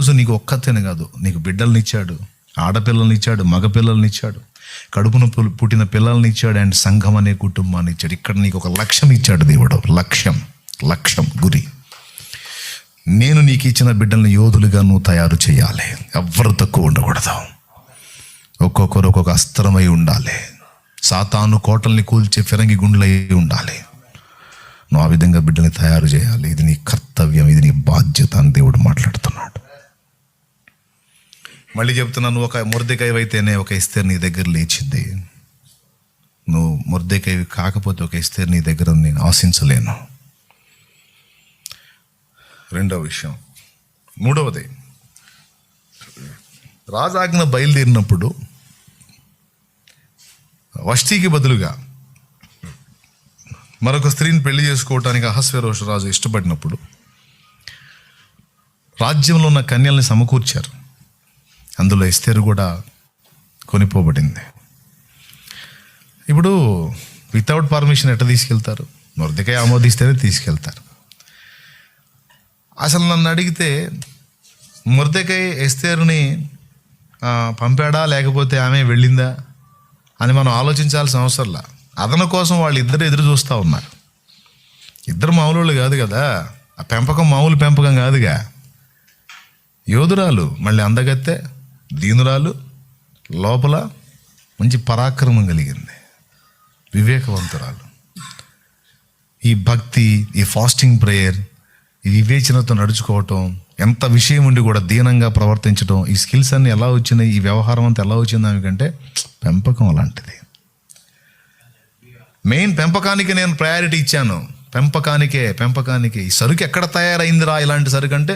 ఈరోజు నీకు ఒక్కతేనే కాదు, నీకు బిడ్డల్ని ఇచ్చాడు, ఆడపిల్లల్ని ఇచ్చాడు, మగపిల్లల్ని ఇచ్చాడు, కడుపున పుట్టిన పిల్లల్ని ఇచ్చాడు, అండ్ సంఘం అనే కుటుంబాన్ని ఇచ్చాడు. ఇక్కడ నీకు ఒక లక్ష్యం ఇచ్చాడు దేవుడు. లక్ష్యం గురి. నేను నీకు ఇచ్చిన బిడ్డల్ని యోధులుగా నువ్వు తయారు చేయాలి. ఎవ్వరు తక్కువ ఉండకూడదు. ఒక్కొక్కరు ఒక్కొక్క అస్త్రమై ఉండాలి. సాతాను కోటల్ని కూల్చే ఫిరంగి గుండ్లై ఉండాలి. నువ్వు ఆ విధంగా బిడ్డల్ని తయారు చేయాలి. ఇది నీ కర్తవ్యం, ఇది నీ బాధ్యత అని దేవుడు మాట్లాడుతున్నాడు. మళ్ళీ చెప్తున్నాను, ఒక మొర్దెకాయ అయితేనే ఒక ఎస్తేర్ నీ దగ్గర లేచింది. నువ్వు మొర్దెకాయ కాకపోతే ఒక ఎస్తేర్ నీ దగ్గర నేను ఆశించలేను. రెండవ విషయం. మూడవది, రాజాజ్ఞ బయలుదేరినప్పుడు వష్టికి బదులుగా మరొక స్త్రీని పెళ్లి చేసుకోవటానికి అహస్వేరోషు రాజు ఇష్టపడినప్పుడు రాజ్యంలో ఉన్న కన్యల్ని సమకూర్చారు. అందులో ఎస్తేరు కూడా కొనిపోబడింది. ఇప్పుడు వితౌట్ పర్మిషన్ ఎట్లా తీసుకెళ్తారు? మొర్దెకాయ ఆమోదిస్తేనే తీసుకెళ్తారు. అసలు నన్ను అడిగితే మొర్దెకాయ ఎస్తేరుని పంపాడా లేకపోతే ఆమె వెళ్ళిందా అని మనం ఆలోచించాల్సిన అవసరంలా. అదన కోసం వాళ్ళు ఇద్దరు ఎదురు చూస్తూ ఉన్నారు. ఇద్దరు మామూలు కాదు కదా, ఆ పెంపకం మామూలు పెంపకం కాదుగా. యోధురాలు, మళ్ళీ అందగత్తె, దీనురాలు, లోపల మంచి పరాక్రమం కలిగింది, వివేకవంతురాలు. ఈ భక్తి, ఈ ఫాస్టింగ్ ప్రేయర్, ఈ వివేచనతో నడుచుకోవటం, ఎంత విషయం ఉండి కూడా దీనంగా ప్రవర్తించడం, ఈ స్కిల్స్ అన్నీ ఎలా వచ్చినాయి, ఈ వ్యవహారం అంతా ఎలా వచ్చింది ఆమెకంటే పెంపకం అలాంటిది. మెయిన్ పెంపకానికి నేను ప్రయారిటీ ఇచ్చాను. పెంపకానికే ఈ సరుకు ఎక్కడ తయారైందిరా ఇలాంటి సరుకు అంటే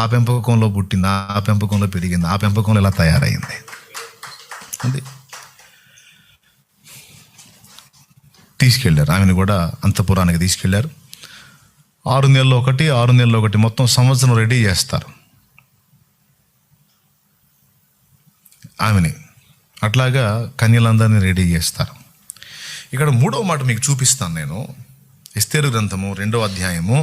ఆ పెంపకంలో పుట్టింది, ఆ పెంపకంలో పెరిగింది, ఆ పెంపకంలో ఇలా తయారైంది. అది తీసుకెళ్ళారు. ఆమెను కూడా అంతఃపురానికి తీసుకెళ్ళారు. 6 నెలలు ఒకటి, 6 నెలలు ఒకటి, మొత్తం సంవత్సరం రెడీ చేస్తారు ఆమెని. అట్లాగా కన్యలందరినీ రెడీ చేస్తారు. ఇక్కడ 3వ మాట మీకు చూపిస్తాను నేను. ఎస్తేరు గ్రంథము 2వ అధ్యాయము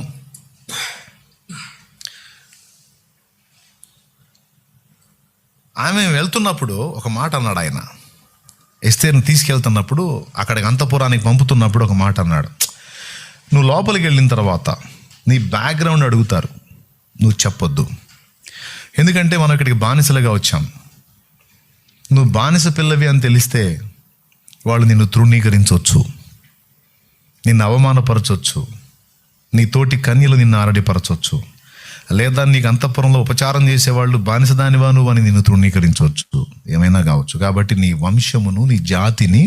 'ఆమె వెళ్తున్నప్పుడు ఒక మాట అన్నాడు ఆయన. ఎస్తేరుని తీసుకెళ్తున్నప్పుడు, అక్కడికి అంతఃపురానికి పంపుతున్నప్పుడు ఒక మాట అన్నాడు. నువ్వు లోపలికి వెళ్ళిన తర్వాత నీ బ్యాక్గ్రౌండ్ అడుగుతారు, నువ్వు చెప్పొద్దు. ఎందుకంటే మనం ఇక్కడికి బానిసలుగా వచ్చాం. నువ్వు బానిస పిల్లవి అని తెలిస్తే వాళ్ళు నిన్ను తృణీకరించవచ్చు, నిన్ను అవమానపరచవచ్చు, నీ తోటి కన్యలు నిన్ను ఆరడిపరచవచ్చు, లేదా నీకు అంతఃపురంలో ఉపచారం చేసేవాళ్ళు బానిసదానివా నువ్వు అని నిన్ను తృణీకరించవచ్చు, ఏమైనా కావచ్చు. కాబట్టి నీ వంశమును, నీ జాతిని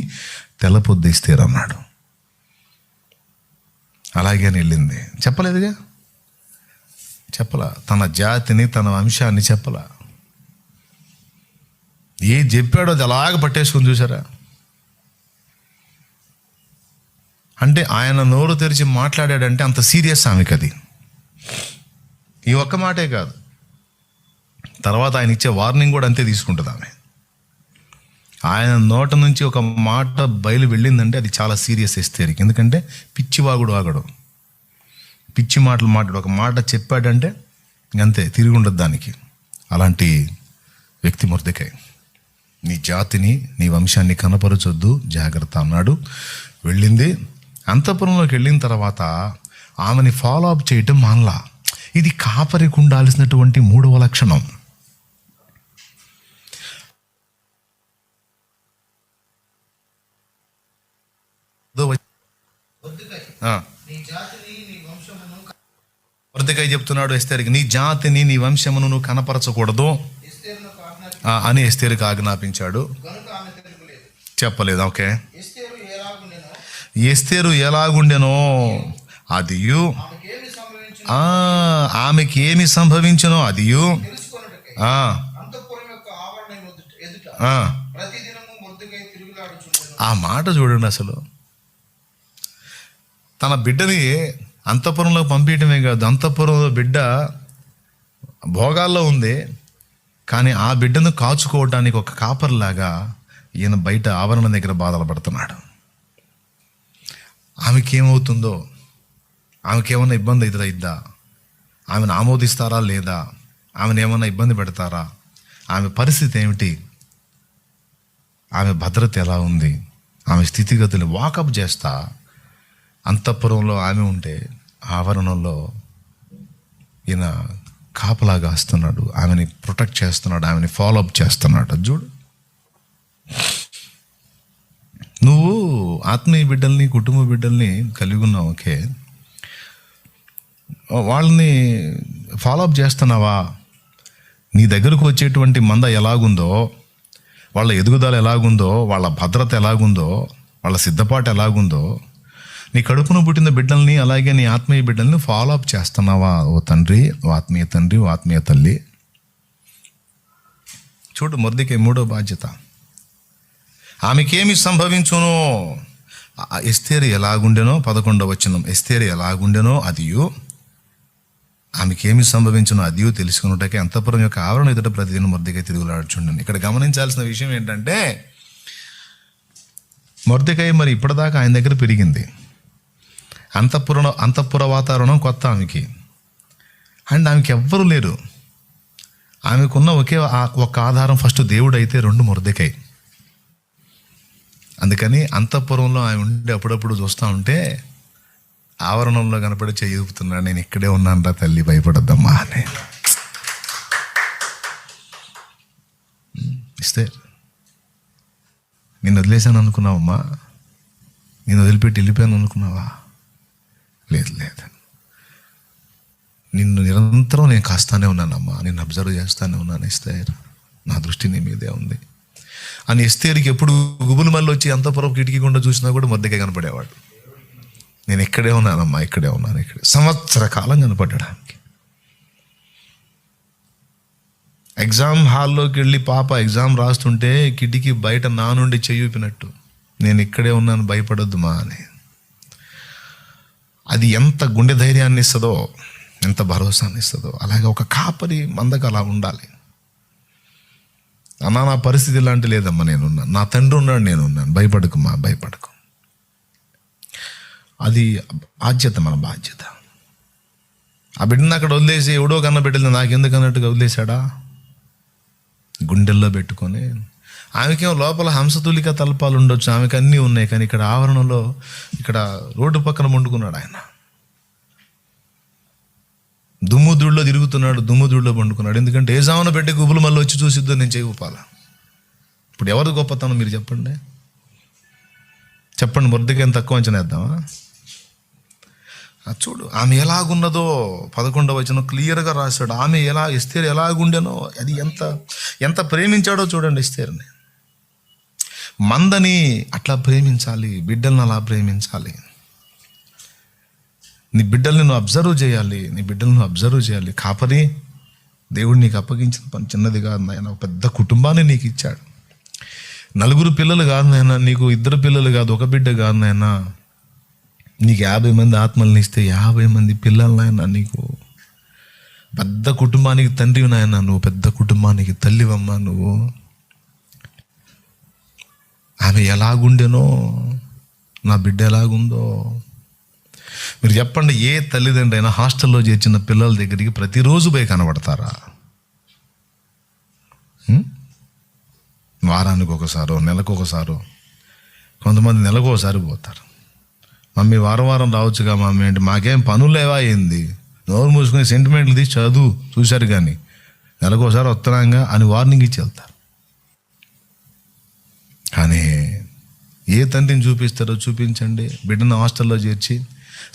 తెలపొద్దేస్తేరన్నాడు. అలాగే అని వెళ్ళింది. చెప్పలేదుగా, చెప్పలా. తన జాతిని, తన వంశాన్ని చెప్పలా. ఏ చెప్పాడో అది అలాగ పట్టేసుకుని చూసారా. అంటే ఆయన నోరు తెరిచి మాట్లాడాడంటే అంత సీరియస్ ఆమెకి అది. ఈ ఒక్క మాటే కాదు, తర్వాత ఆయన ఇచ్చే వార్నింగ్ కూడా అంతే తీసుకుంటుంది ఆమె. ఆయన నోట నుంచి ఒక మాట బయలు వెళ్ళిందంటే అది చాలా సీరియస్ ఎస్తేరికి. ఎందుకంటే పిచ్చివాగుడు ఆగడు, పిచ్చి మాటలు మాట్లాడు. ఒక మాట చెప్పాడంటే ఇంకంతే, తిరిగి ఉండదు దానికి. అలాంటి వ్యక్తి మొర్దెకాయ. నీ జాతిని, నీ వంశాన్ని కనపరచొద్దు, జాగ్రత్త అన్నాడు. వెళ్ళింది. అంతఃపురంలోకి వెళ్ళిన తర్వాత ఆమెని ఫాలో అప్ చేయటం మానలా. ఇది కాపరికి ఉండాల్సినటువంటి 3వ లక్షణం. మొర్దెకాయ చెప్తున్నాడు ఎస్తేరుకి, నీ జాతిని, నీ వంశమును నువ్వు కనపరచకూడదు అని ఎస్తేరుకి ఆజ్ఞాపించాడు. చెప్పలేదు. ఓకే. ఎస్తేరు ఎలాగుండెనో అదియు, ఆమెకి ఏమి సంభవించనో అదియు ఆ మాట చూడండి. అసలు తన బిడ్డని అంతఃపురంలో పంపించడమే కాదు, అంతఃపురంలో బిడ్డ భోగాల్లో ఉంది, కానీ ఆ బిడ్డను కాచుకోవడానికి ఒక కాపర్లాగా ఈయన బయట ఆవరణ దగ్గర బాధలు పడుతున్నాడు. ఆమెకేమవుతుందో, ఆమెకేమన్నా ఇబ్బంది ఎదురైద్దా, ఆమెను ఆమోదిస్తారా లేదా, ఆమెను ఏమన్నా ఇబ్బంది పెడతారా? ఆమె పరిస్థితి ఏమిటి? ఆమె భద్రత ఎలా ఉంది? ఆమె స్థితిగతులు వాకప్ చేస్తా. అంతఃపురంలో ఆమె ఉంటే ఆవరణంలో ఈయన కాపలాగా వస్తున్నాడు, ఆమెని ప్రొటెక్ట్ చేస్తున్నాడు, ఆమెని ఫాలోఅప్ చేస్తున్నాడు. చూడు, నువ్వు ఆత్మీయ బిడ్డల్ని, కుటుంబ బిడ్డల్ని కలిగి ఉన్నావు, ఓకే, వాళ్ళని ఫాలోఅప్ చేస్తున్నావా? నీ దగ్గరకు వచ్చేటువంటి మంద ఎలాగుందో, వాళ్ళ ఎదుగుదల ఎలాగుందో, వాళ్ళ భద్రత ఎలాగుందో, వాళ్ళ సిద్ధపాటు ఎలాగుందో, నీ కడుపున పుట్టిన బిడ్డల్ని అలాగే నీ ఆత్మీయ బిడ్డల్ని ఫాలోఅప్ చేస్తున్నావా? ఓ తండ్రి, ఓ ఆత్మీయ తండ్రి, ఓ ఆత్మీయ తల్లి. చూడు, మొర్దెకై 3వ బాధ్యత. ఆమెకేమి సంభవించునో, ఎస్తేరు ఎలాగుండెనో, 11వ వచనం, ఎస్తేరు ఎలాగుండెనో అదియు, ఆమెకేమి సంభవించునో అదియు తెలుసుకున్నట్టకే అంతఃపురం యొక్క ఆవరణ ఎదుట ప్రతిదిన మొర్దెకై తిరుగులాడుచుండెను. ఇక్కడ గమనించాల్సిన విషయం ఏంటంటే, మొర్దెకై మరి ఇప్పటిదాకా ఆయన దగ్గర పెరిగింది. అంతఃపుర వాతావరణం కొత్త ఆమెకి. అండ్ ఆమెకి ఎవ్వరూ లేరు. ఆమెకున్న ఒక ఆధారం ఫస్ట్ దేవుడు అయితే, 2 మొర్దెకై. అందుకని అంతఃపురంలో ఆమె ఉండి అప్పుడప్పుడు చూస్తూ ఉంటే ఆవరణంలో కనపడి చెయ్యూపుతున్నాడు, నేను ఇక్కడే ఉన్నాను రా తల్లి, భయపడద్దమ్మా అని. ఇస్తే నిన్ను వదిలేసాను అనుకున్నావమ్మా? నేను వదిలిపెట్టి వెళ్ళిపోయాను అనుకున్నావా? లేదు, నిన్ను నిరంతరం నేను కాస్తానే ఉన్నానమ్మా, నిన్ను అబ్జర్వ్ చేస్తానే ఉన్నాను ఎస్తేర్, నా దృష్టి నీ మీదే ఉంది అని. ఎస్తేరుకి ఎప్పుడు గుబులు మళ్ళీ వచ్చి అంతఃపురం కిటికీ గుండా చూసినా కూడా మొర్దెకై కనపడేవాడు. నేను ఇక్కడే ఉన్నానమ్మా, ఇక్కడే ఉన్నాను, ఇక్కడే. సంవత్సర కాలం కనపడడానికి. ఎగ్జామ్ హాల్లోకి వెళ్ళి పాప ఎగ్జామ్ రాస్తుంటే కిటికీ బయట నా నుండి చెయ్యూపినట్టు, నేను ఇక్కడే ఉన్నాను, భయపడొద్దు మా అని. అది ఎంత గుండె ధైర్యాన్ని ఇస్తుందో, ఎంత భరోసాన్ని ఇస్తుందో. అలాగే ఒక కాపరి మందకు అలా ఉండాలి. అన్నా, నా పరిస్థితి ఇలాంటి లేదమ్మా, నేనున్నాను, నా తండ్రి ఉన్నాడు, నేనున్నాను, భయపడకుమా, భయపడకు. అది బాధ్యత, మన బాధ్యత. ఆ బిడ్డను అక్కడ వదిలేసి ఎవడో కన్న బిడ్డలు నాకెందుకు అన్నట్టుగా వదిలేశాడా? గుండెల్లో పెట్టుకొని. ఆమెకేమో లోపల హంసతులిక తల్పాలు ఉండొచ్చు, ఆమెకు అన్నీ ఉన్నాయి, కానీ ఇక్కడ ఆవరణలో, ఇక్కడ రోడ్డు పక్కన వండుకున్నాడు ఆయన. దుమ్ముదుడిలో తిరుగుతున్నాడు, దుమ్ముదుడిలో పండుకున్నాడు. ఎందుకంటే ఏజామున బిడ్డ గుబులు మళ్ళీ వచ్చి చూసిద్దో నేను చేయగొప్పాల. ఇప్పుడు ఎవరు గొప్పతనం మీరు చెప్పండి? మొర్దెకై తక్కువ అంచనా వేద్దామా? చూడు, ఆమె ఎలాగున్నదో 11వ వచనం క్లియర్గా రాశాడు. ఆమె ఎస్తేరు ఎలాగుండెనో, అది ఎంత ప్రేమించాడో చూడండి ఎస్తేరుని. మందని అట్లా ప్రేమించాలి, బిడ్డలను అలా ప్రేమించాలి. నీ బిడ్డల్ని నువ్వు అబ్జర్వ్ చేయాలి. కాపరి, దేవుడు నీకు అప్పగించిన పని చిన్నది కాదు నాయన. ఒక పెద్ద కుటుంబాన్ని నీకు ఇచ్చాడు. 4 పిల్లలు కాదు నాయన, నీకు 2 పిల్లలు కాదు, ఒక బిడ్డ కాదు నాయన, నీకు 50 మంది ఆత్మల్ని ఇస్తే 50 మంది పిల్లలు నాయన. నీకు పెద్ద కుటుంబానికి తండ్రి నాయన, నువ్వు పెద్ద కుటుంబానికి తల్లివమ్మా నువ్వు. ఆమె ఎలాగుండెనో, నా బిడ్డ ఎలాగుందో మీరు చెప్పండి. ఏ తల్లిదండ్రి అయినా హాస్టల్లో చేర్చిన పిల్లల దగ్గరికి ప్రతిరోజు పోయి కనబడతారా? వారానికి ఒకసారో, నెలకు ఒకసారో, కొంతమంది నెలకు ఒకసారి పోతారు. మమ్మీ వారం రావచ్చుగా మమ్మీ అంటే, మాకేం పనులేవా ఏంది, నోరు మూసుకొని సెంటిమెంట్లు తీసి చదువు చూశారు కానీ నెలకు ఒకసారి వస్తున్నాగా అని వార్నింగ్ ఇచ్చి వెళ్తారు. కానీ ఏ తండ్రిని చూపిస్తారో చూపించండి. బిడ్డను హాస్టల్లో చేర్చి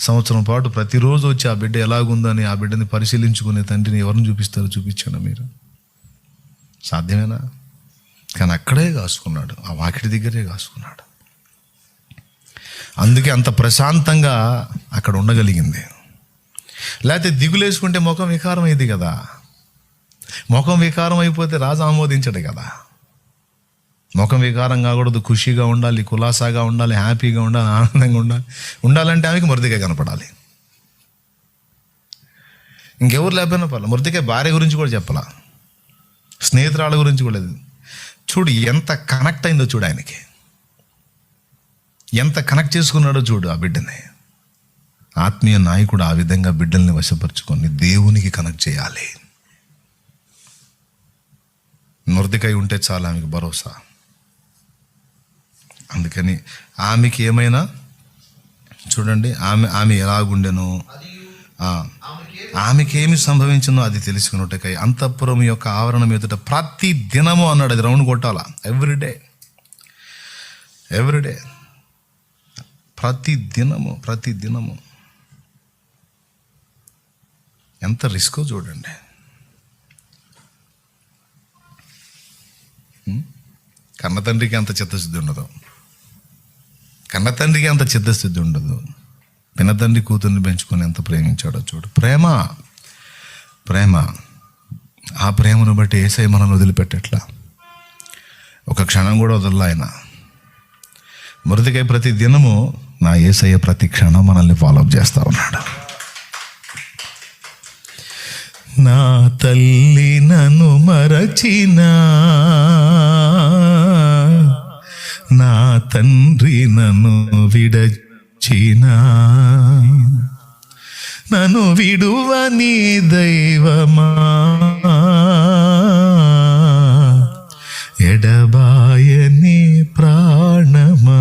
సంవత్సరం పాటు ప్రతిరోజు వచ్చి ఆ బిడ్డ ఎలాగుందని ఆ బిడ్డని పరిశీలించుకునే తండ్రిని ఎవరిని చూపిస్తారో చూపించండి మీరు. సాధ్యమేనా? కానీ అక్కడే కాసుకున్నాడు, ఆ వాకిటి దగ్గరే కాసుకున్నాడు. అందుకే అంత ప్రశాంతంగా అక్కడ ఉండగలిగింది. లేకపోతే దిగులేసుకుంటే ముఖం వికారం అయింది కదా. ముఖం వికారం అయిపోతే రాజు ఆమోదించడు కదా. ముఖం వికారం కాకూడదు, ఖుషిగా ఉండాలి, కులాసాగా ఉండాలి, హ్యాపీగా ఉండాలి, ఆనందంగా ఉండాలంటే ఆమెకి మొర్దెకై కనపడాలి. ఇంకెవరు లేకపోయినా పర్లేదు. మొర్దెకై భార్య గురించి కూడా చెప్పాల, స్నేహితురాళ్ళ గురించి కూడా లేదు. చూడు ఎంత కనెక్ట్ అయిందో చూడు, ఆయనకి ఎంత కనెక్ట్ చేసుకున్నాడో చూడు ఆ బిడ్డని. ఆత్మీయ నాయకుడు ఆ విధంగా బిడ్డల్ని వశపరుచుకొని దేవునికి కనెక్ట్ చేయాలి. మొర్దెకై ఉంటే చాలా ఆమెకు భరోసా. అందుకని ఆమెకి ఏమైనా చూడండి, ఆమె ఎలాగుండెను, ఆమెకేమి సంభవించిందో అది తెలుసుకున్నట్టుకై అంతఃపురం యొక్క ఆవరణం ఎదుట ప్రతి దినము అన్నాడు. అది రౌండ్ కొట్టాలా, ఎవ్రీడే ప్రతి దినము. ఎంత రిస్కో చూడండి. కన్న తండ్రికి అంత చిత్తశుద్ధి ఉండదు, పినతండ్రి కూతుర్ని పెంచుకొని ఎంత ప్రేమించాడో చూడు. ప్రేమ ఆ ప్రేమను బట్టి యేసయ్య మనల్ని వదిలిపెట్టట్లా, ఒక క్షణం కూడా వదలలా ఆయన. మొర్దెకై ప్రతి దినము నా యేసయ్య ప్రతి క్షణం మనల్ని ఫాలోఅప్ చేస్తా ఉన్నాడు. నా తల్లి నన్ను మరచినా, నా తండ్రి నన్ను విడచినా, నన్ను విడువని దైవమా, ఎడబాయని ప్రాణమా,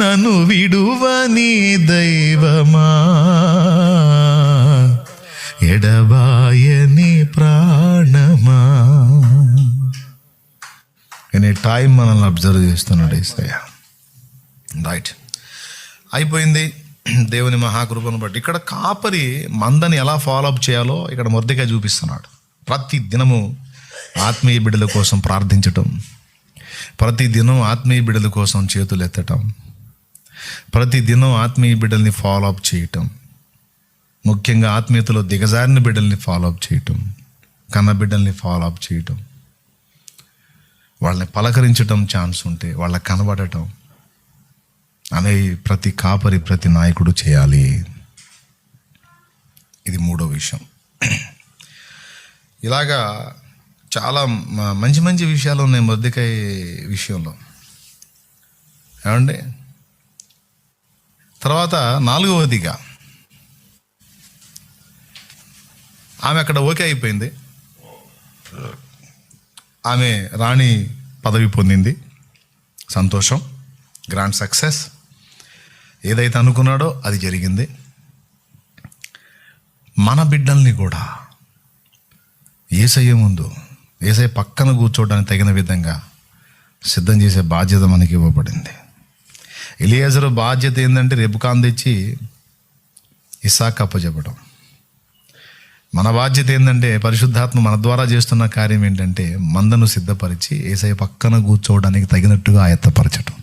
నన్ను విడువని దైవమా, ఎడబాయని ప్రాణమా. అనే టైం మనల్ని అబ్జర్వ్ చేస్తున్నాడు యేసయ్య. రైట్, అయిపోయింది దేవుని మహాకృపను బట్టి. ఇక్కడ కాపరి మందని ఎలా ఫాలోఅప్ చేయాలో ఇక్కడ మొర్దెకై చూపిస్తున్నాడు. ప్రతి దినము ఆత్మీయ బిడ్డల కోసం ప్రార్థించటం, ప్రతిదినం ఆత్మీయ బిడ్డల కోసం చేతులు ఎత్తటం, ప్రతిదినం ఆత్మీయ బిడ్డల్ని ఫాలోఅప్ చేయటం, ముఖ్యంగా ఆత్మీయతలో దిగజారిన బిడ్డల్ని ఫాలోఅప్ చేయటం, కన్న బిడ్డల్ని ఫాలోఅప్ చేయటం, వాళ్ళని పలకరించటం, ఛాన్స్ ఉంటే వాళ్ళకి కనబడటం అనే ప్రతి కాపరి, ప్రతి నాయకుడు చేయాలి. ఇది మూడో విషయం. ఇలాగా చాలా మంచి విషయాలు ఉన్నాయి మొర్దెకై విషయంలో, ఏమండి. తర్వాత నాలుగవదిగా ఆమె అక్కడ ఓకే అయిపోయింది. ఆమె రాణి పదవి పొందింది, సంతోషం, గ్రాండ్ సక్సెస్. ఏదైతే అనుకున్నాడో అది జరిగింది. మన బిడ్డల్ని కూడా యేసయ్య ముందు, యేసయ్య పక్కన కూర్చోవడానికి తగిన విధంగా సిద్ధం చేసే బాధ్యత మనకి ఇవ్వబడింది. ఎలియాజరు బాధ్యత ఏంటంటే రెబెకాను తెచ్చి ఇస్సాకు అప్పచెప్పడం. మన బాధ్యత ఏంటంటే పరిశుద్ధాత్మ మన ద్వారా చేస్తున్న కార్యం ఏంటంటే మందను సిద్ధపరిచి యేసయ్య పక్కన కూర్చోవడానికి తగినట్టుగా ఆయత్తపరచడం,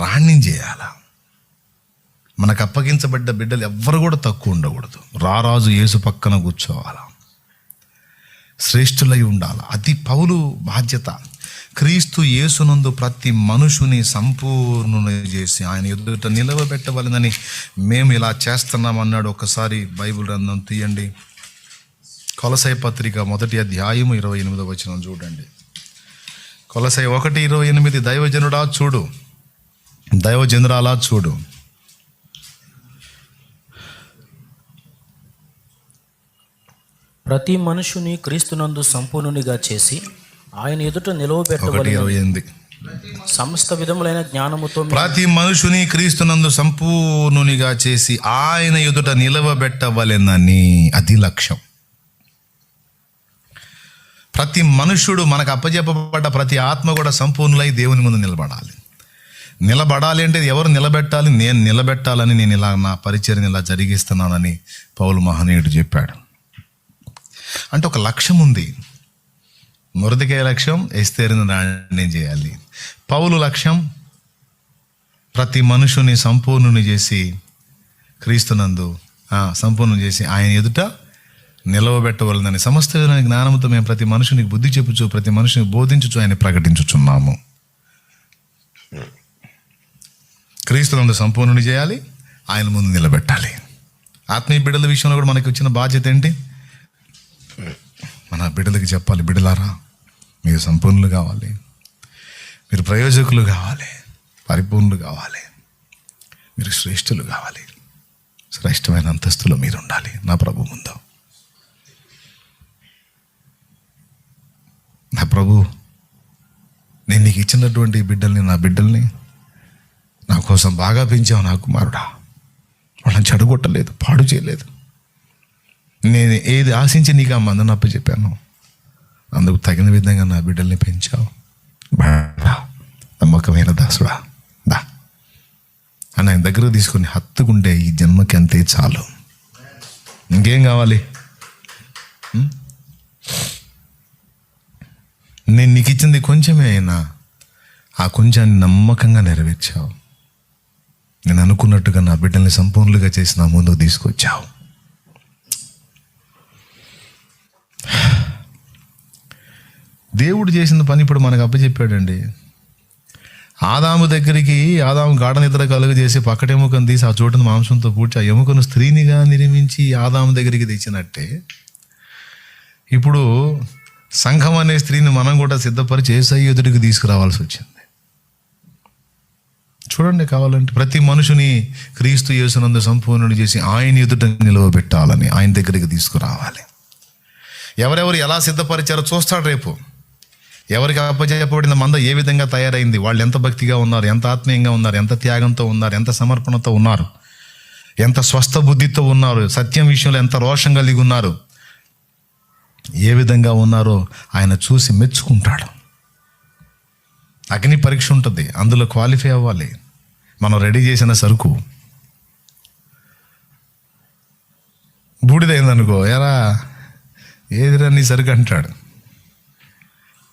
రాణ్యం చేయాల. మనకు అప్పగించబడ్డ బిడ్డలు ఎవ్వరు కూడా తక్కువ ఉండకూడదు. రారాజు యేసు పక్కన కూర్చోవాలా, శ్రేష్ఠులై ఉండాలి. అది పౌలు బాధ్యత. క్రీస్తు యేసునందు ప్రతి మనుషుని సంపూర్ణుని చేసి ఆయన ఎదుట నిలవబెట్టవలనని మేము ఇలా చేస్తున్నామన్నాడు. ఒకసారి బైబిల్ గ్రంథం తీయండి, కొలసై పత్రిక 1వ అధ్యాయము 28వ వచనం చూడండి. కొలసై 1:28. దైవజనుడా చూడు, దైవజనురాలా చూడు. ప్రతి మనుషుని క్రీస్తునందు సంపూర్ణునిగా చేసి ఆయన ఎదుట నిలవబెట్టవలెనని సమస్త విధములైన జ్ఞానముతో, ప్రతి మనుషుని క్రీస్తునందు సంపూర్ణునిగా చేసి ఆయన ఎదుట నిలవబెట్టవలెనని, అది లక్ష్యం. ప్రతి మనుషుడు, మనకు అప్పచెప్పబడ్డ ప్రతి ఆత్మ కూడా సంపూర్ణులై దేవుని ముందు నిలబడాలి. నిలబడాలి అంటే ఎవరు నిలబెట్టాలి? నేను నిలబెట్టాలని, నేను ఇలా నా పరిచర్ని ఇలా జరిగిస్తున్నానని పౌలు మహనీయుడు చెప్పాడు. అంటే ఒక లక్ష్యం ఉంది. మొర్దెకై లక్ష్యం ఎస్తేరును రాణ్యం చేయాలి. పౌలు లక్ష్యం ప్రతి మనుషుని సంపూర్ణుని చేసి క్రీస్తునందు సంపూర్ణం చేసి ఆయన ఎదుట నిలవబెట్టవలనని సమస్త జ్ఞానంతో మేము ప్రతి మనుషునికి బుద్ధి చెప్పుచు, ప్రతి మనుషుని బోధించుచు ఆయన ప్రకటించుచున్నాము. క్రీస్తునందు సంపూర్ణుని చేయాలి, ఆయన ముందు నిలబెట్టాలి. ఆత్మీయ బిడ్డల విషయంలో కూడా మనకి వచ్చిన బాధ్యత ఏంటి? మన బిడ్డలకి చెప్పాలి, బిడ్డలారా మీరు సంపూర్ణులు కావాలి, మీరు ప్రయోజకులు కావాలి, పరిపూర్ణులు కావాలి, మీరు శ్రేష్ఠులు కావాలి, శ్రేష్టమైన అంతస్తులో మీరు ఉండాలి నా ప్రభు ముందు. ప్రభు, నేను నీకు ఇచ్చినటువంటి బిడ్డల్ని, నా బిడ్డల్ని నా కోసం బాగా పెంచావు నా కుమారుడా. వాళ్ళని చెడగొట్టలేదు, పాడు చేయలేదు. నేను ఏది ఆశించి నీకు ఆ మందను అప్పచెప్పాను, అందుకు తగిన విధంగా నా బిడ్డల్ని పెంచావు. బాడా, నమ్మకమైన దాసుడా, దా అని ఆయన దగ్గర తీసుకొని హత్తుకుంటే ఈ జన్మకి అంతే చాలు. ఇంకేం కావాలి? నేను నీకు ఇచ్చింది కొంచెమే అయినా ఆ కొంచెాన్ని నమ్మకంగా నెరవేర్చావు. నేను అనుకున్నట్టుగా నా బిడ్డల్ని సంపూర్ణంగా చేసి నా ముందుకు తీసుకొచ్చావు. దేవుడు చేసిన పని ఇప్పుడు మనకు అప్పచెప్పాడండి. ఆదాము దగ్గరికి, ఆదాము గాఢ నిద్ర కలుగు చేసి పక్కట ఎముకను తీసి ఆ చోటును మాంసంతో పూడ్చి ఆ ఎముకను స్త్రీనిగా నిర్మించి ఆదాము దగ్గరికి తెచ్చినట్టే ఇప్పుడు సంఘం అనే స్త్రీని మనం కూడా సిద్ధపరిచి యేసయ్య ఎదుటికి తీసుకురావాల్సి వచ్చింది. చూడండి, కావాలంటే ప్రతి మనుషుని క్రీస్తు యేసునందు సంపూర్ణుడు చేసి ఆయన ఎదుట నిలవబెట్టాలని, ఆయన దగ్గరికి తీసుకురావాలి. ఎవరెవరు ఎలా సిద్ధపరిచారో చూస్తాడు రేపు. ఎవరికి అప్పచెప్పబడిన మంద ఏ విధంగా తయారైంది, వాళ్ళు ఎంత భక్తిగా ఉన్నారు, ఎంత ఆత్మీయంగా ఉన్నారు, ఎంత త్యాగంతో ఉన్నారు, ఎంత సమర్పణతో ఉన్నారు, ఎంత స్వస్థ బుద్ధితో ఉన్నారు, సత్యం విషయంలో ఎంత రోషం కలిగి ఉన్నారు, ఏ విధంగా ఉన్నారో ఆయన చూసి మెచ్చుకుంటాడు. అగ్ని పరీక్ష ఉంటుంది, అందులో క్వాలిఫై అవ్వాలి. మనం రెడీ చేసిన సరుకు బూడిదైందనుకో, ఎరా ఏదిరా నీ సరుకు అంటాడు.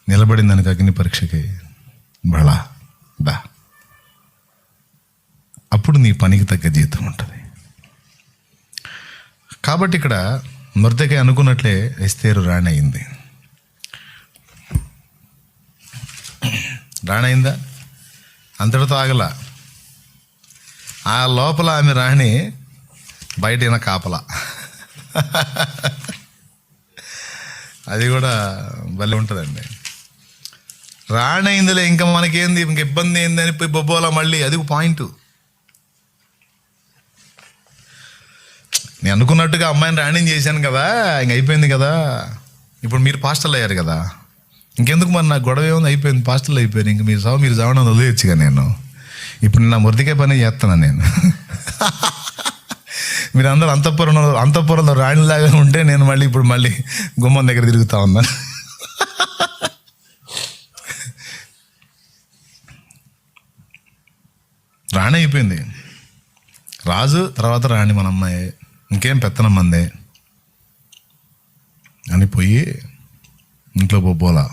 నిలబడిందనుకో అగ్ని పరీక్షకి, బళా దా, అప్పుడు నీ పనికి తగ్గ జీతం ఉంటుంది. కాబట్టి ఇక్కడ మొర్దెకై అనుకున్నట్లే ఎస్తేరు రాణి అయింది. రాణయిందా? అంతటితో ఆగల. ఆ లోపల ఆమె రాణి, బయట కాపలా. అది కూడా భలే ఉంటుందండి. రాణి అయిందిలే, ఇంకా మనకేంది, ఇంక ఇబ్బంది ఏంది అని పోయి బొబ్బోలా మళ్ళీ. అది పాయింట్. నేను అనుకున్నట్టుగా అమ్మాయిని రాణిని చేశాను కదా, ఇంక అయిపోయింది కదా. ఇప్పుడు మీరు పాస్టర్లు అయ్యారు కదా, ఇంకెందుకు మరి నాకు గొడవ ఏముంది, అయిపోయింది, పాస్టర్లు అయిపోయారు, ఇంక మీరు మీరు చావడం వదిలేయచ్చుగా. నేను ఇప్పుడు నా మురిదికే పని చేస్తున్నాను నేను. మీరు అందరూ అంతఃపురంలో రాణిలాగా ఉంటే నేను ఇప్పుడు మళ్ళీ గుమ్మం దగ్గర తిరుగుతా ఉన్నాను. రాణి అయిపోయింది. రాజు తర్వాత రాణి మన అమ్మాయి, ఇంకేం పెత్తనం మందే అని పోయి ఇంట్లో బొబ్బోలా.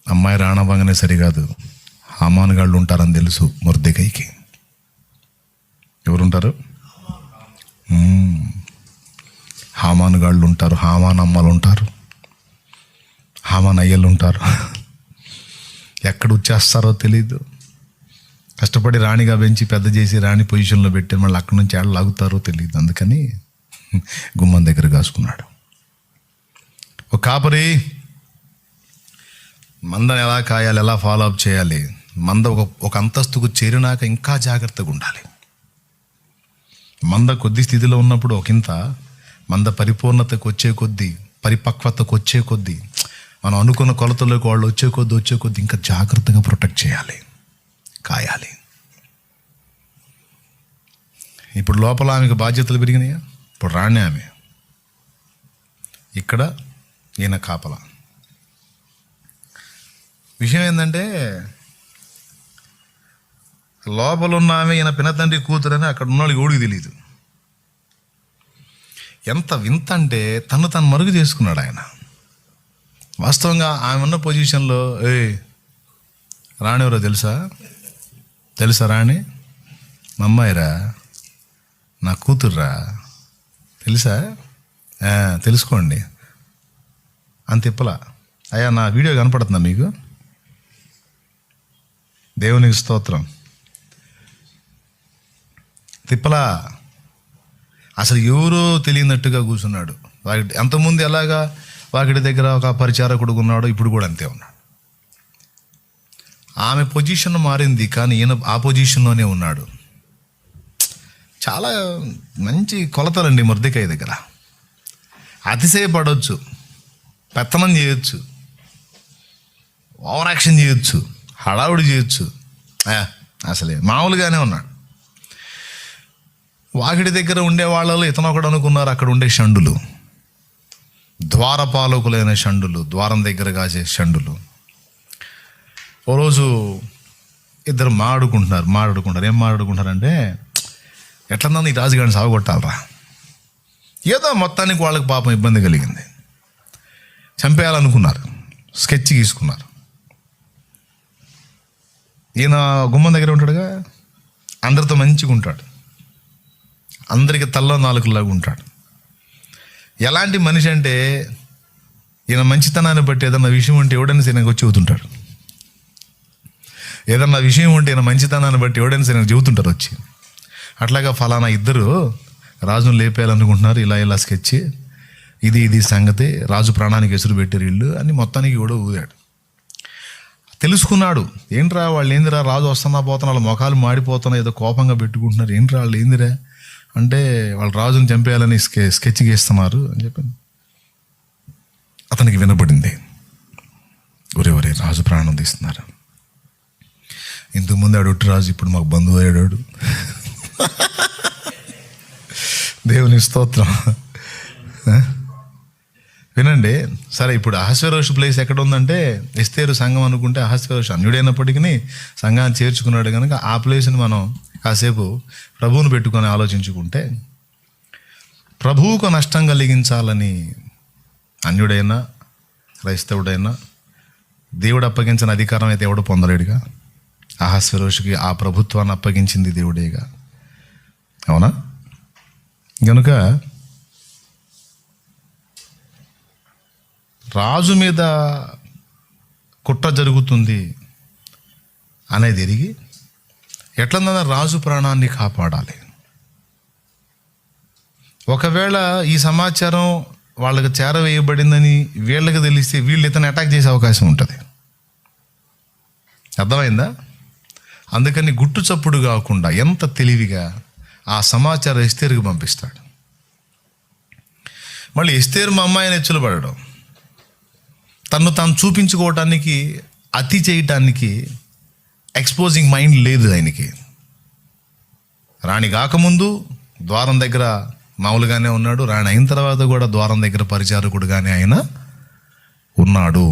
అమ్మాయి రాణవ్వంగానే సరికాదు, హామానుగాళ్ళు ఉంటారని తెలుసు మొర్దెకైకి. ఎవరుంటారు? హామానుగాళ్ళు ఉంటారు, హామాన్ అమ్మలు ఉంటారు, హామాన్ అయ్యలు ఉంటారు. ఎక్కడ వచ్చేస్తారో తెలీదు. కష్టపడి రాణిగా పెంచి పెద్ద చేసి రాణి పొజిషన్లో పెట్టి మళ్ళీ అక్కడి నుంచి ఏడ లాగుతారో తెలియదు. అందుకని గుమ్మం దగ్గర కాసుకున్నాడు. ఒక కాపరి మందని ఎలా కాయాలి, ఎలా ఫాలో అప్ చేయాలి, మంద ఒక అంతస్తుకు చేరినాక ఇంకా జాగ్రత్తగా ఉండాలి. మంద కొద్ది స్థితిలో ఉన్నప్పుడు ఒకంత, మంద పరిపూర్ణతకు వచ్చే కొద్దీ, పరిపక్వతకు వచ్చే కొద్దీ, మనం అనుకున్న కొలతలోకి వాళ్ళు వచ్చే కొద్దీ ఇంకా జాగ్రత్తగా ప్రొటెక్ట్ చేయాలి, కాయాలి. ఇప్పుడు లోపల ఆమెకు బాధ్యతలు పెరిగినాయా? ఇప్పుడు రాణి ఆమె, ఇక్కడ ఈయన కాపలా. విషయం ఏంటంటే లోపల ఉన్న ఆమె ఈయన పినతండ్రి కూతురని అక్కడ ఉన్న వాళ్ళకి ఎవడికి తెలియదు. ఎంత వింత అంటే తను మరుగు చేసుకున్నాడు ఆయన. వాస్తవంగా ఆమె ఉన్న పొజిషన్లో, రాణి ఎవరో తెలుసా రాణి? మా అమ్మాయిరా, నా కూతుర్రా, తెలుసా? తెలుసుకోండి అంత తిప్పలా. అయ్యా నా వీడియో కనపడుతుందా మీకు? దేవునికి స్తోత్రం. తిప్పలా అసలు ఎవరో తెలియనట్టుగా కూర్చున్నాడు. అంతకుముందు ఎలాగా వాకిటి దగ్గర ఒక పరిచారకుడు ఉన్నాడు, ఇప్పుడు కూడా అంతే ఉన్నాడు. ఆమె పొజిషన్ మారింది, కానీ ఈయన ఆ పొజిషన్లోనే ఉన్నాడు. చాలా మంచి కొలతలండి మొర్దెకై దగ్గర. అతిశయపడవచ్చు, పెత్తనం చేయొచ్చు, ఓవర్ యాక్షన్ చేయొచ్చు, హడావుడి చేయొచ్చు. అసలే మామూలుగానే ఉన్నాడు. వాకిడి దగ్గర ఉండే వాళ్ళలో ఇతను ఒకడు అనుకున్నారు. అక్కడ ఉండే షండులు, ద్వారపాలకులైన షండులు, ద్వారం దగ్గర కాసే షండులు. ఓ రోజు ఇద్దరు మాట్లాడుకుంటారు. ఏం మాట్లాడుకుంటారంటే, ఎట్లన్నా ఈ రాజుగాడిని సాగుకొట్టాలరా. ఏదో మొత్తానికి వాళ్ళకి పాపం ఇబ్బంది కలిగింది, చంపేయాలనుకున్నారు, స్కెచ్ గీసుకున్నారు. ఈయన గుమ్మం దగ్గర ఉంటాడుగా, అందరితో మంచిగా ఉంటాడు, అందరికి తల్లో నాలుగులాగా ఉంటాడు. ఎలాంటి మనిషి అంటే, ఈయన మంచితనాన్ని బట్టి ఏదన్నా విషయం ఉంటే ఎవడైనా సరే వచ్చి చెబుతుంటాడు. ఏదన్నా విషయం ఉంటే ఈయన మంచితనాన్ని బట్టి ఎవడైనా సరే చెబుతుంటారు వచ్చి. అట్లాగా ఫలానా ఇద్దరు రాజును లేపేయాలనుకుంటున్నారు, ఇలా స్కెచ్, ఇది సంగతి, రాజు ప్రాణానికి ఎసురు పెట్టారు వీళ్ళు అని మొత్తానికి కూడా ఊదాడు. తెలుసుకున్నాడు. ఏంట్రా వాళ్ళు ఏందిరా, రాజు వస్తున్నా పోతున్నా, వాళ్ళ ముఖాలు మాడిపోతున్నా, ఏదో కోపంగా పెట్టుకుంటున్నారు. ఏంట్రా వాళ్ళు ఏందిరా అంటే, వాళ్ళు రాజుని చంపేయాలని స్కెచ్ గీస్తున్నారు అని చెప్పి అతనికి వినపడింది. ఒరే రాజు ప్రాణం తీస్తున్నారు. ఇంతకుముందు అడుగుట్టు రాజు, ఇప్పుడు మాకు బంధువు అయ్యాడు. దేవుని స్తోత్రం. వినండి. సరే, ఇప్పుడు అహస్వేరోషు ప్లేస్ ఎక్కడ ఉందంటే, ఎస్తేరు సంఘం అనుకుంటే అహస్వేరోషు అన్యుడైనప్పటికీ సంఘాన్ని చేర్చుకున్నాడు కనుక ఆ ప్లేస్ని మనం కాసేపు ప్రభువును పెట్టుకొని ఆలోచించుకుంటే, ప్రభువుకు నష్టం కలిగించాలని అన్యుడైనా క్రైస్తవుడైనా దేవుడు అప్పగించిన అధికారం అయితే ఎవడు పొందలేడుగా. అహస్వేరోషుకి ఆ ప్రభుత్వాన్ని అప్పగించింది దేవుడేగా, అవునా? కనుక రాజు మీద కుట్ర జరుగుతుంది అనేది ఎరిగి ఎట్లన్నా రాజు ప్రాణాన్ని కాపాడాలి. ఒకవేళ ఈ సమాచారం వాళ్ళకి చేరవేయబడిందని వీళ్ళకి తెలిస్తే వీళ్ళు ఇతను అటాక్ చేసే అవకాశం ఉంటుంది. అర్థమైందా? అందుకని గుట్టు చప్పుడు కాకుండా ఎంత తెలివిగా ఆ సమాచారం ఎస్తేరుకు పంపిస్తాడు. మళ్ళీ ఎస్తేరు మా అమ్మాయిని ఎచ్చులపడడం, తను తాను చూపించుకోవటానికి, అతి చేయటానికి ఎక్స్పోజింగ్ మైండ్ లేదు ఆయనకి. రాణి కాకముందు ద్వారం దగ్గర మామూలుగానే ఉన్నాడు, రాణి అయిన తర్వాత కూడా ద్వారం దగ్గర పరిచారకుడుగానే ఆయన ఉన్నాడు.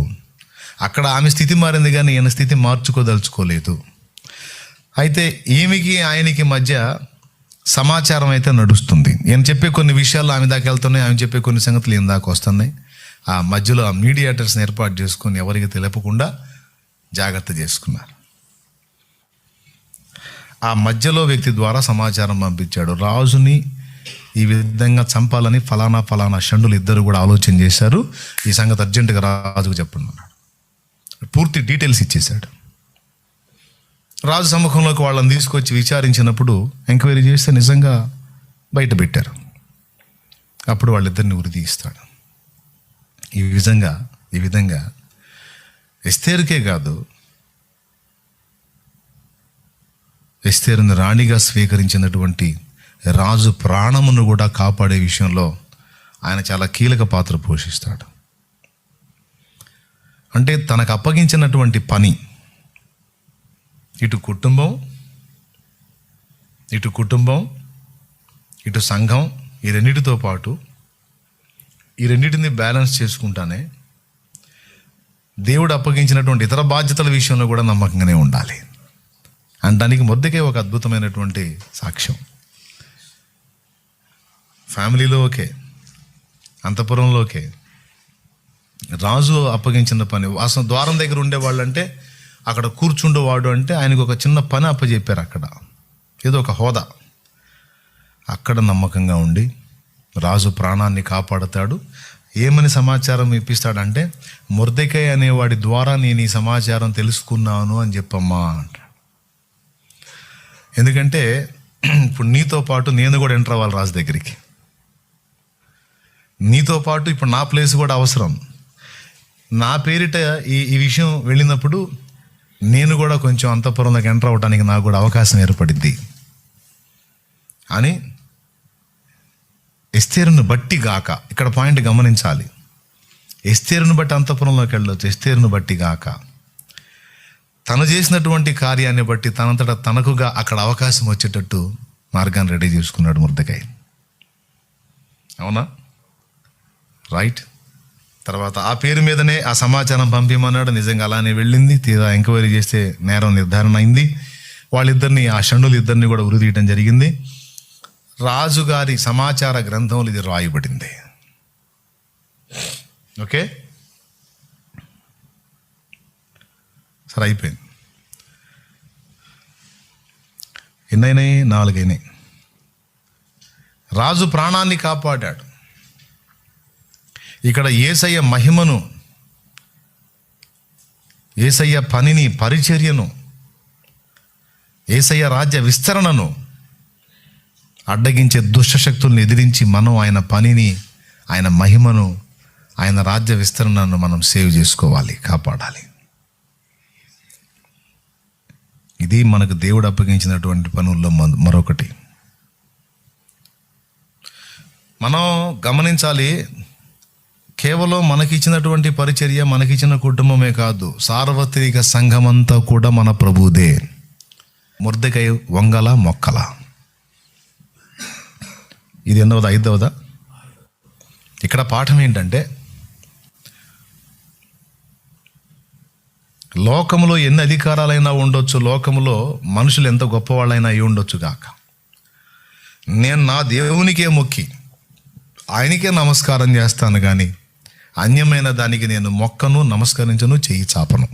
అక్కడ ఆమె స్థితి మారింది కానీ ఈయన స్థితి మార్చుకోదలుచుకోలేదు. అయితే ఈమెకి ఆయనకి మధ్య సమాచారం అయితే నడుస్తుంది. ఈయన చెప్పే కొన్ని విషయాలు ఆమె దాకా వెళ్తున్నాయి, ఆమె చెప్పే కొన్ని సంగతులు ఈయన దాకా వస్తున్నాయి. ఆ మధ్యలో ఆ మీడియేటర్స్ని ఏర్పాటు చేసుకొని ఎవరికి తెలపకుండా జాగ్రత్త చేసుకున్నారు. ఆ మధ్యలో వ్యక్తి ద్వారా సమాచారం పంపించాడు. రాజుని ఈ విధంగా చంపాలని ఫలానా షండులు ఇద్దరు కూడా ఆలోచన చేశారు. ఈ సంగతి అర్జెంటుగా రాజుకు చెప్పండి అన్నాడు. పూర్తి డీటెయిల్స్ ఇచ్చేశాడు. రాజు సముఖంలోకి వాళ్ళని తీసుకొచ్చి విచారించినప్పుడు, ఎంక్వైరీ చేస్తే నిజంగా బయట పెట్టారు. అప్పుడు వాళ్ళిద్దరిని ఉరి తీస్తాడు. ఈ విధంగా ఎస్తేరుకే కాదు, ఎస్తేరుని రాణిగా స్వీకరించినటువంటి రాజు ప్రాణమును కూడా కాపాడే విషయంలో ఆయన చాలా కీలక పాత్ర పోషిస్తాడు. అంటే తనకు అప్పగించినటువంటి పని, ఇటు కుటుంబం ఇటు సంఘం, ఈ రెండింటితో పాటు ఈ రెండింటిని బ్యాలెన్స్ చేసుకుంటానే దేవుడు అప్పగించినటువంటి ఇతర బాధ్యతల విషయంలో కూడా నమ్మకంగానే ఉండాలి. అనడానికి మొదటికే ఒక అద్భుతమైనటువంటి సాక్ష్యం. ఫ్యామిలీలో ఓకే, అంతఃపురంలో ఓకే, రాజు అప్పగించిన పని, అసలు ద్వారం దగ్గర ఉండేవాళ్ళు అంటే అక్కడ కూర్చుండేవాడు అంటే ఆయనకు ఒక చిన్న పని అప్పచెప్పారు. అక్కడ ఏదో ఒక హోదా. అక్కడ నమ్మకంగా ఉండి రాజు ప్రాణాన్ని కాపాడుతాడు. ఏమని సమాచారం ఇప్పిస్తాడంటే, మొర్దెకై అనేవాడి ద్వారా నేను ఈ సమాచారం తెలుసుకున్నాను అని చెప్పమ్మా అంట. ఎందుకంటే ఇప్పుడు నీతో పాటు నేను కూడా ఎంటర్ అవ్వాలి రాజు దగ్గరికి. నీతో పాటు ఇప్పుడు నా ప్లేస్ కూడా అవసరం. నా పేరిట ఈ విషయం వెళ్ళినప్పుడు నేను కూడా కొంచెం అంతఃపురంలోకి ఎంటర్ అవ్వడానికి నాకు కూడా అవకాశం ఏర్పడింది అని ఎస్తేరును బట్టి గాక. ఇక్కడ పాయింట్ గమనించాలి. ఎస్తేరును బట్టి అంతఃపురంలోకి వెళ్ళొచ్చు, ఎస్తేరును బట్టి గాక. తను చేసినటువంటి కార్యాన్ని బట్టి తనంతట తనకుగా అక్కడ అవకాశం వచ్చేటట్టు మార్గాన్ని రెడీ చేసుకున్నాడు మొర్దెకై. అవునా? రైట్. తర్వాత ఆ పేరు మీదనే ఆ సమాచారం పంపించమన్నాడు. నిజంగా అలానే వెళ్ళింది. తీరా ఎంక్వైరీ చేస్తే నేరం నిర్ధారణ అయింది. వాళ్ళిద్దరిని, ఆ షండులు ఇద్దరిని కూడా ఉరితీయటం జరిగింది. రాజుగారి సమాచార గ్రంథంలో ఇది రాయబడింది. ఓకే, సరే అయిపోయింది. ఎన్నైనాయి? 4 అయినాయి. రాజు ప్రాణాన్ని కాపాడాడు. ఇక్కడ యేసయ్య మహిమను, యేసయ్య పనిని, పరిచర్యను, యేసయ్య రాజ్య విస్తరణను అడ్డగించే దుష్టశక్తులను ఎదిరించి మనం ఆయన పనిని, ఆయన మహిమను, ఆయన రాజ్య విస్తరణను మనం సేవ్ చేసుకోవాలి, కాపాడాలి. ఇది మనకు దేవుడు అప్పగించినటువంటి పనుల్లో మరొకటి. మనం గమనించాలి, కేవలం మనకిచ్చినటువంటి పరిచర్య, మనకిచ్చిన కుటుంబమే కాదు, సార్వత్రిక సంఘమంతా కూడా మన ప్రభువుదే. మొర్దెకై వంగల మొక్కల. ఇది ఎన్నవదా? 5వదా? ఇక్కడ పాఠం ఏంటంటే, లోకములో ఎన్ని అధికారాలైనా ఉండొచ్చు, లోకములో మనుషులు ఎంత గొప్పవాళ్ళైనా అయి ఉండొచ్చు గాక, నేను నా దేవునికే మొక్కి ఆయనకే నమస్కారం చేస్తాను కానీ అన్యమైన దానికి నేను మొక్కను, నమస్కరించను, చెయ్యి చాపను.